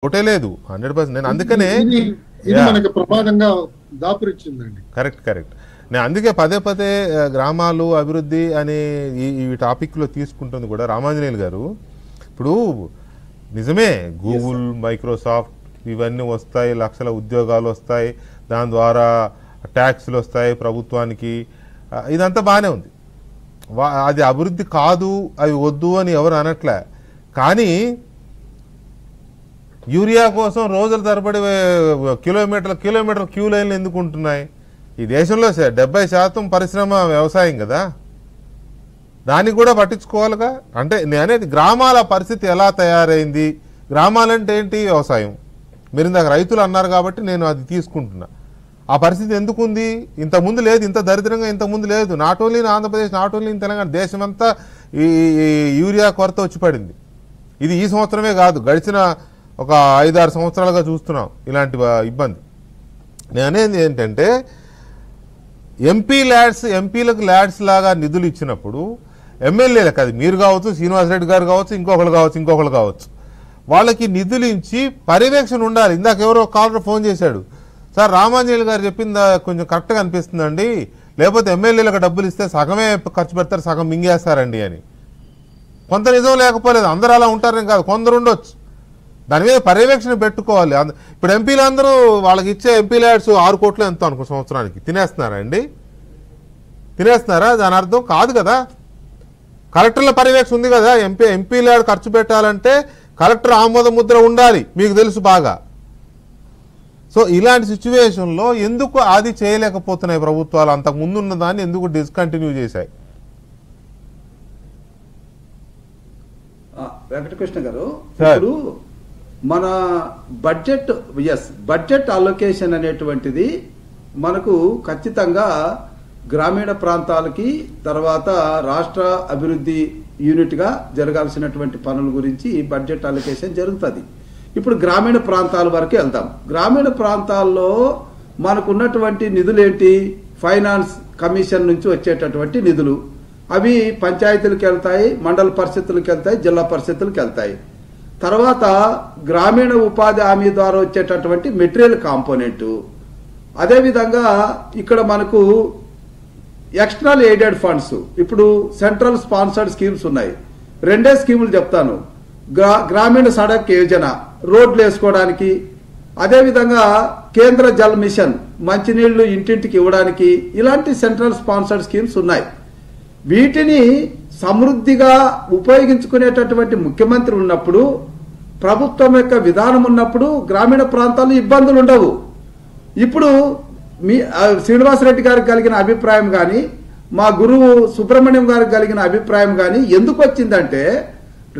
ఒకటే లేదు 100%. నేను అందుకనే మనకి ప్రమాదంగా దాపురిచ్చిందండి. కరెక్ట్. నేను అందుకే పదే పదే గ్రామాలు అభివృద్ధి అనే ఈ టాపిక్లో తీసుకుంటుంది కూడా రామాంజనేయులు గారు. ఇప్పుడు నిజమే గూగుల్, మైక్రోసాఫ్ట్ ఇవన్నీ వస్తాయి, లక్షల ఉద్యోగాలు వస్తాయి, దాని ద్వారా ట్యాక్స్లు వస్తాయి ప్రభుత్వానికి, ఇదంతా బాగానే ఉంది. అది అభివృద్ధి కాదు, అవి వద్దు అని ఎవరు అనట్లే. కానీ యూరియా కోసం రోజుల తరబడి కిలోమీటర్ల క్యూ లైన్లు ఎందుకు ఉంటున్నాయి? ఈ దేశంలో 70% పరిశ్రమ వ్యవసాయం కదా, దాన్ని కూడా పట్టించుకోవాలిగా. అంటే నేను అనేది గ్రామాల పరిస్థితి ఎలా తయారైంది, గ్రామాలంటే ఏంటి? వ్యవసాయం. మీరు ఇందాక రైతులు అన్నారు కాబట్టి నేను అది తీసుకుంటున్నా. ఆ పరిస్థితి ఎందుకుంది? ఇంతకుముందు లేదు, ఇంత దరిద్రంగా ఇంతకుముందు లేదు. Not only in Andhra Pradesh, not only in Telangana, దేశమంతా ఈ యూరియా కొరత వచ్చి పడింది. ఇది ఈ సంవత్సరమే కాదు, గడిచిన ఒక 5-6 సంవత్సరాలుగా చూస్తున్నాం ఇలాంటి ఇబ్బంది. నేను అనేది ఏంటంటే ఎంపీలకు ల్యాడ్స్ లాగా నిధులు ఇచ్చినప్పుడు ఎమ్మెల్యేలకు, అది మీరు కావచ్చు, శ్రీనివాసరెడ్డి గారు కావచ్చు, ఇంకొకరు కావచ్చు, వాళ్ళకి నిధులు ఇచ్చి పర్యవేక్షణ ఉండాలి. ఇందాక ఎవరో కాలర్ ఫోన్ చేశాడు, సార్ రామాంజనేయులు గారు చెప్పింది కొంచెం కరెక్ట్గా అనిపిస్తుందండి, లేకపోతే ఎమ్మెల్యేలకు డబ్బులు ఇస్తే సగమే ఖర్చు పెడతారు, సగం మింగేస్తారండి అని. కొంత నిజం లేకపోలేదు, అందరూ అలా ఉంటారని కాదు, కొందరు ఉండొచ్చు. దాని మీద పర్యవేక్షణ పెట్టుకోవాలి. ఇప్పుడు ఎంపీలు అందరూ వాళ్ళకి ఇచ్చే ఎంపీ ల్యాడ్స్ 6 కోట్లు ఎంతో అనుకో సంవత్సరానికి తినేస్తున్నారా అండి? తినేస్తున్నారా? దాని అర్థం కాదు కదా. కలెక్టర్ల పర్యవేక్షణ ఉంది కదా. ఎంపీ ల్యాడ్ ఖర్చు పెట్టాలంటే కలెక్టర్ ఆమోద ముద్ర ఉండాలి, మీకు తెలుసు బాగా. సో ఇలాంటి సిచ్యువేషన్లో ఎందుకు అది చేయలేకపోతున్నాయి ప్రభుత్వాలు? అంతకు ముందున్న దాన్ని ఎందుకు డిస్కంటిన్యూ చేశాయి? వెంకటకృష్ణ గారు, ఇప్పుడు మన బడ్జెట్ అలొకేషన్ అనేటువంటిది మనకు ఖచ్చితంగా గ్రామీణ ప్రాంతాలకి, తర్వాత రాష్ట్ర అభివృద్ధి యూనిట్గా జరగాల్సినటువంటి పనుల గురించి బడ్జెట్ అలొకేషన్ జరుగుతుంది. ఇప్పుడు గ్రామీణ ప్రాంతాల వరకు వెళ్దాం. గ్రామీణ ప్రాంతాల్లో మనకున్నటువంటి నిధులు ఏంటి? ఫైనాన్స్ కమిషన్ నుంచి వచ్చేటటువంటి నిధులు. అవి పంచాయతీలకు వెళ్తాయి, మండల పరిషత్తులకు వెళ్తాయి, జిల్లా పరిషత్తులకు వెళ్తాయి. తర్వాత గ్రామీణ ఉపాధి హామీ ద్వారా వచ్చేటటువంటి మెటీరియల్ కాంపోనెంటు. అదేవిధంగా ఇక్కడ మనకు ఎక్స్టర్నల్ ఎయిడెడ్ ఫండ్స్, ఇప్పుడు సెంట్రల్ స్పాన్సర్డ్ స్కీమ్స్ ఉన్నాయి. 2 స్కీములు చెప్తాను. గ్రామీణ సడక్ యోజన, రోడ్లు వేసుకోవడానికి, అదేవిధంగా కేంద్ర జల్ మిషన్, మంచినీళ్లు ఇంటింటికి ఇవ్వడానికి, ఇలాంటి సెంట్రల్ స్పాన్సర్డ్ స్కీమ్స్ ఉన్నాయి. వీటిని సమృద్ధిగా ఉపయోగించుకునేటటువంటి ముఖ్యమంత్రి ఉన్నప్పుడు, ప్రభుత్వం యొక్క విధానం ఉన్నప్పుడు గ్రామీణ ప్రాంతాల్లో ఇబ్బందులు ఉండవు. ఇప్పుడు శ్రీనివాసరెడ్డి గారికి కలిగిన అభిప్రాయం కానీ, మా గురువు సుబ్రహ్మణ్యం గారికి కలిగిన అభిప్రాయం కానీ ఎందుకు వచ్చిందంటే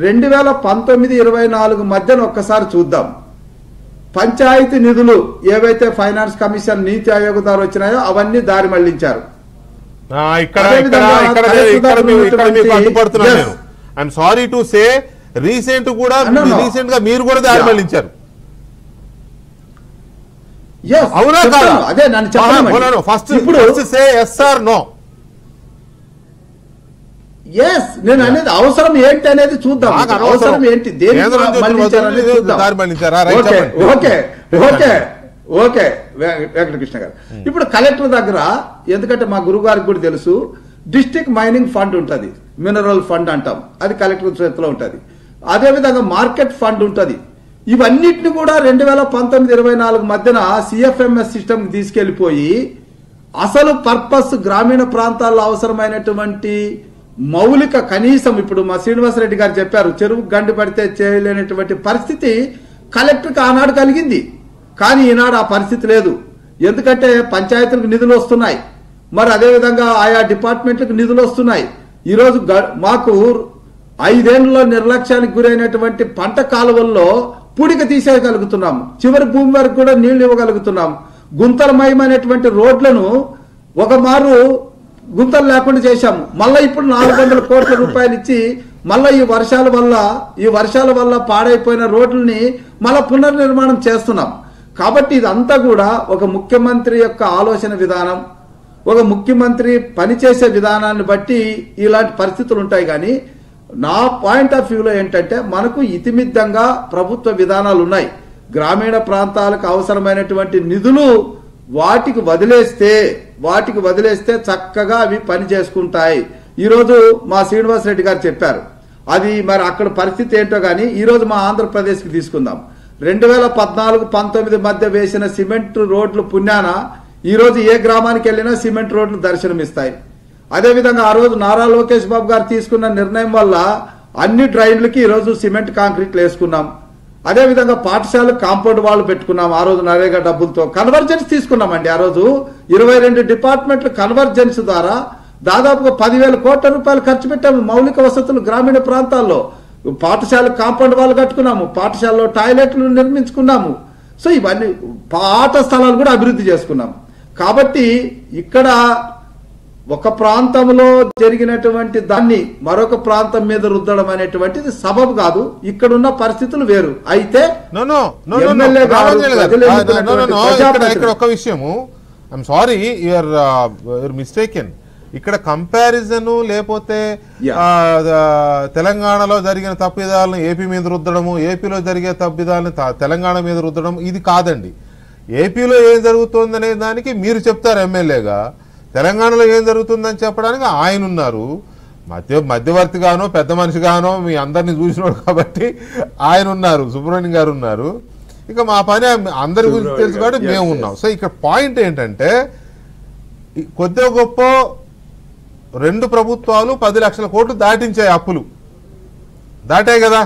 2019-24 మధ్యన ఒక్కసారి చూద్దాం. పంచాయతీ నిధులు ఏవైతే ఫైనాన్స్ కమిషన్, నీతి ఆయోగ్ ద్వారా వచ్చినాయో అవన్నీ దారి మళ్లించారు. సారీ టు సే, రీసెంట్ గా మీరు కూడా దారి మళ్లించారు. అవునా కాదా? అదే నన్ను చెప్పాను. First say yes or no. నేను అనేది అవసరం ఏంటి అనేది చూద్దాం. అవసరం ఏంటి, ఓకే వెంకటకృష్ణ గారు. ఇప్పుడు కలెక్టర్ దగ్గర, ఎందుకంటే మా గురువు గారికి కూడా తెలుసు, డిస్ట్రిక్ట్ మైనింగ్ ఫండ్ ఉంటుంది, మినరల్ ఫండ్ అంటాం, అది కలెక్టర్ చేతిలో ఉంటుంది. అదేవిధంగా మార్కెట్ ఫండ్ ఉంటుంది. ఇవన్నిటిని కూడా 2019-24 మధ్యన సిఎఫ్ఎంఎస్ సిస్టమ్ తీసుకెళ్లిపోయి అసలు పర్పస్ గ్రామీణ ప్రాంతాల్లో అవసరమైనటువంటి మౌలిక కనీసం, ఇప్పుడు మా శ్రీనివాసరెడ్డి గారు చెప్పారు, చెరువు గండి పడితే చేయలేనటువంటి పరిస్థితి కలెక్టర్కి ఆనాడు కలిగింది. కానీ ఈనాడు ఆ పరిస్థితి లేదు. ఎందుకంటే పంచాయతీలకు నిధులు వస్తున్నాయి, మరి అదేవిధంగా ఆయా డిపార్ట్మెంట్లకు నిధులు వస్తున్నాయి. ఈరోజు మాకు 5 ఏళ్లలో నిర్లక్ష్యానికి గురైనటువంటి పంట కాలువల్లో పూడిక తీసేయగలుగుతున్నాం, చివరి భూమి వరకు కూడా నీళ్లు ఇవ్వగలుగుతున్నాం. గుంతలమయమైనటువంటి రోడ్లను ఒక మారు గుంతలు లేకుండా చేశాము. మళ్ళీ ఇప్పుడు 400 కోట్ల రూపాయలు ఇచ్చి మళ్ళీ ఈ వర్షాల వల్ల పాడైపోయిన రోడ్లని మళ్ళా పునర్నిర్మాణం చేస్తున్నాం. కాబట్టి ఇదంతా కూడా ఒక ముఖ్యమంత్రి యొక్క ఆలోచన విధానం, ఒక ముఖ్యమంత్రి పనిచేసే విధానాన్ని బట్టి ఇలాంటి పరిస్థితులు ఉంటాయి. కానీ నా పాయింట్ ఆఫ్ వ్యూలో ఏంటంటే మనకు ఇతిమిద్దంగా ప్రభుత్వ విధానాలు ఉన్నాయి. గ్రామీణ ప్రాంతాలకు అవసరమైనటువంటి నిధులు వాటికి వదిలేస్తే చక్కగా అవి పని చేసుకుంటాయి. ఈరోజు మా శ్రీనివాస్ రెడ్డి గారు చెప్పారు. అది మరి అక్కడ పరిస్థితి ఏంటో కానీ ఈరోజు మా ఆంధ్రప్రదేశ్కి తీసుకుందాం. 2014-19 మధ్య వేసిన సిమెంట్ రోడ్లు పుణ్యాన ఈరోజు ఏ గ్రామానికి వెళ్ళినా సిమెంట్ రోడ్లు దర్శనమిస్తాయి. అదేవిధంగా ఆ రోజు నారా లోకేష్ బాబు గారు తీసుకున్న నిర్ణయం వల్ల అన్ని డ్రైన్లకి ఈరోజు సిమెంట్ కాంక్రీట్లు వేసుకున్నాం. అదేవిధంగా పాఠశాల కాంపౌండ్ వాళ్ళు పెట్టుకున్నాం. ఆ రోజు నరేగా డబ్బులతో కన్వర్జెన్స్ తీసుకున్నామండి. ఆ రోజు 22 డిపార్ట్మెంట్లు కన్వర్జెన్స్ ద్వారా దాదాపుగా 10,000 కోట్ల రూపాయలు ఖర్చు పెట్టాము. మౌలిక వసతులు గ్రామీణ ప్రాంతాల్లో పాఠశాల కాంపౌండ్ వాళ్ళు కట్టుకున్నాము, పాఠశాలలో టాయిలెట్లు నిర్మించుకున్నాము. సో ఇవన్నీ పాత స్థలాలు కూడా అభివృద్ధి చేసుకున్నాము. కాబట్టి ఇక్కడ ఒక ప్రాంతంలో జరిగినటువంటి దాన్ని మరొక ప్రాంతం మీద రుద్దడం అనేటువంటిది సబబు కాదు. ఇక్కడున్న పరిస్థితులు వేరు. అయితే ఇక్కడ ఒక విషయము, ఐఎమ్ సారీ, యూఆర్ మిస్టేకెన్. ఇక్కడ కంపారిజన్ లేకపోతే తెలంగాణలో జరిగిన తప్పిదాలను ఏపీ మీద రుద్దడము, ఏపీలో జరిగే తప్పిదాలను తెలంగాణ మీద రుద్దడం ఇది కాదండి. ఏపీలో ఏం జరుగుతుందనే దానికి మీరు చెప్తారు ఎమ్మెల్యేగా, తెలంగాణలో ఏం జరుగుతుందని చెప్పడానికి ఆయన ఉన్నారు. మధ్యవర్తిగానో పెద్ద మనిషిగానో మీ అందరినీ చూసినోడు కాబట్టి ఆయన ఉన్నారు, సుబ్రహ్మణ్యం గారు ఉన్నారు. ఇక మా పని అందరి గురించి తెలుసు కాబట్టి మేము ఉన్నాం. సో ఇక్కడ పాయింట్ ఏంటంటే కొద్దిగా గొప్ప 2 ప్రభుత్వాలు 10 లక్షల కోట్లు దాటించాయి, అప్పులు దాటాయి కదా.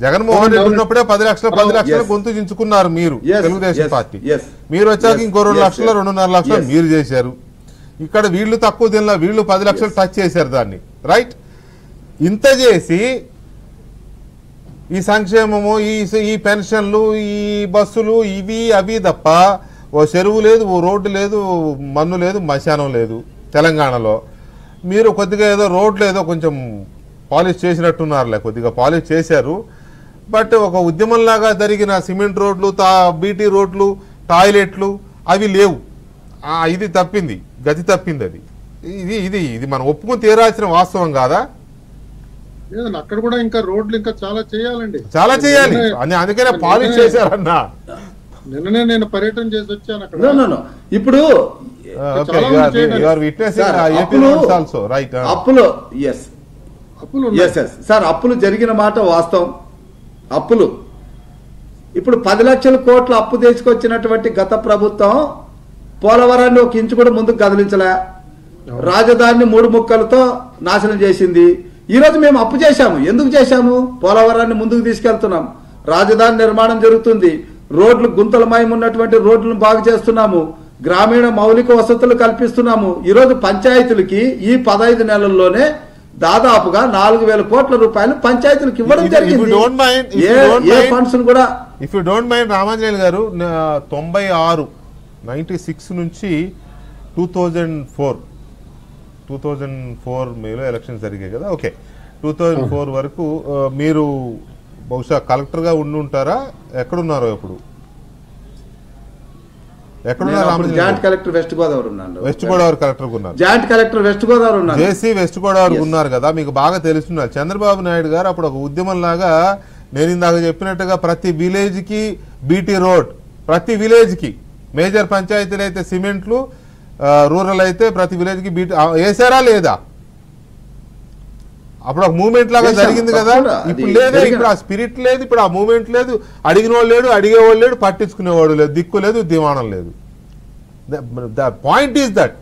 జగన్మోహన్ రెడ్డి ఉన్నప్పుడే 10 లక్షల గొంతు చించుకున్నారు మీరు, తెలుగుదేశం పార్టీ. మీరు వచ్చాక ఇంకో 2 లక్షలు 2.5 లక్షలు మీరు చేశారు. ఇక్కడ వీళ్ళు తక్కువ తినలా, వీళ్ళు 10 లక్షలు టచ్ చేశారు దాన్ని, రైట్. ఇంత చేసి ఈ సంక్షేమము, ఈ పెన్షన్లు, ఈ బస్సులు, ఇవి అవి తప్ప ఓ చెరువు లేదు, ఓ రోడ్డు లేదు, మన్ను లేదు, మశానం లేదు తెలంగాణలో. మీరు కొద్దిగా ఏదో రోడ్లు ఏదో కొంచెం పాలిష్ చేసినట్టున్నారులే, కొద్దిగా పాలిష్ చేశారు. బట్ ఒక ఉద్యమంలాగా జరిగిన సిమెంట్ రోడ్లు, బీటీ రోడ్లు, టాయిలెట్లు అవి లేవు. ఇది తప్పింది, గతి తప్పింది. అది ఇది మనం ఒప్పుకొని తీరాల్సిన వాస్తవం కాదా? అక్కడ కూడా ఇంకా రోడ్లు ఇంకా చాలా చేయాలండి, చాలా చేయాలి. అందుకనే పాలిష్ చేశారన్నా. నిన్ననే నేను పర్యటన చేసి వచ్చాను అక్కడ. ఇప్పుడు అప్పులు జరిగిన మాట వాస్తవం. అప్పులు ఇప్పుడు 10 లక్షల కోట్ల అప్పు తీసుకొచ్చినటువంటి గత ప్రభుత్వం పోలవరాన్ని ఒక ఇంచు కూడా ముందుకు కదిలించలే, రాజధానిని 3 ముక్కలతో నాశనం చేసింది. ఈ రోజు మేము అప్పు చేశాము. ఎందుకు చేశాము? పోలవరాన్ని ముందుకు తీసుకెళ్తున్నాం, రాజధాని నిర్మాణం జరుగుతుంది, రోడ్లు గుంతలమయం ఉన్నటువంటి రోడ్లను బాగు చేస్తున్నాము, గ్రామీణ మౌలిక వసతులు కల్పిస్తున్నాము. ఈరోజు పంచాయతీలకి ఈ 15 నెలల్లోనే దాదాపుగా 4,000 కోట్ల రూపాయలు పంచాయతీలకు ఇవ్వడం జరిగింది. If you don't mind Ramanjaneyulu గారు, 96 నుంచి 2004 మేలో ఎలక్షన్స్ జరిగాయి కదా. ఓకే, 2004 వరకు మీరు బహుశా కలెక్టర్గా ఉండి ఉంటారా? ఎక్కడున్నారో ఇప్పుడు? జాయింట్ కలెక్టర్ వెస్ట్ గోదావరి ఉన్నాను. వెస్ట్ గోదావరి కలెక్టర్ ఉన్నారు. జాయింట్ కలెక్టర్ వెస్ట్ గోదావరి ఉన్నారు. జేసీ వెస్ట్ గోదావరి ఉన్నారు కదా, మీకు బాగా తెలుస్తున్నారు. చంద్రబాబు నాయుడు గారు అప్పుడు ఒక ఉద్యమం లాగా, నేను ఇందాక చెప్పినట్టుగా ప్రతి విలేజ్ కి బీటీ రోడ్, ప్రతి విలేజ్ కి, మేజర్ పంచాయతీలు అయితే సిమెంట్లు, రూరల్ అయితే ప్రతి విలేజ్ కి బీటీ వేసారా లేదా? అప్పుడు ఒక మూవ్మెంట్ లాగా జరిగింది కదా. ఇప్పుడు లేదే, ఇప్పుడు ఆ స్పిరిట్ లేదు, ఇప్పుడు ఆ మూవ్మెంట్ లేదు, అడిగిన వాళ్ళు లేడు, అడిగేవాళ్ళు లేడు, పట్టించుకునేవాడు లేదు, దిక్కు లేదు, దివాణం లేదు. The point is that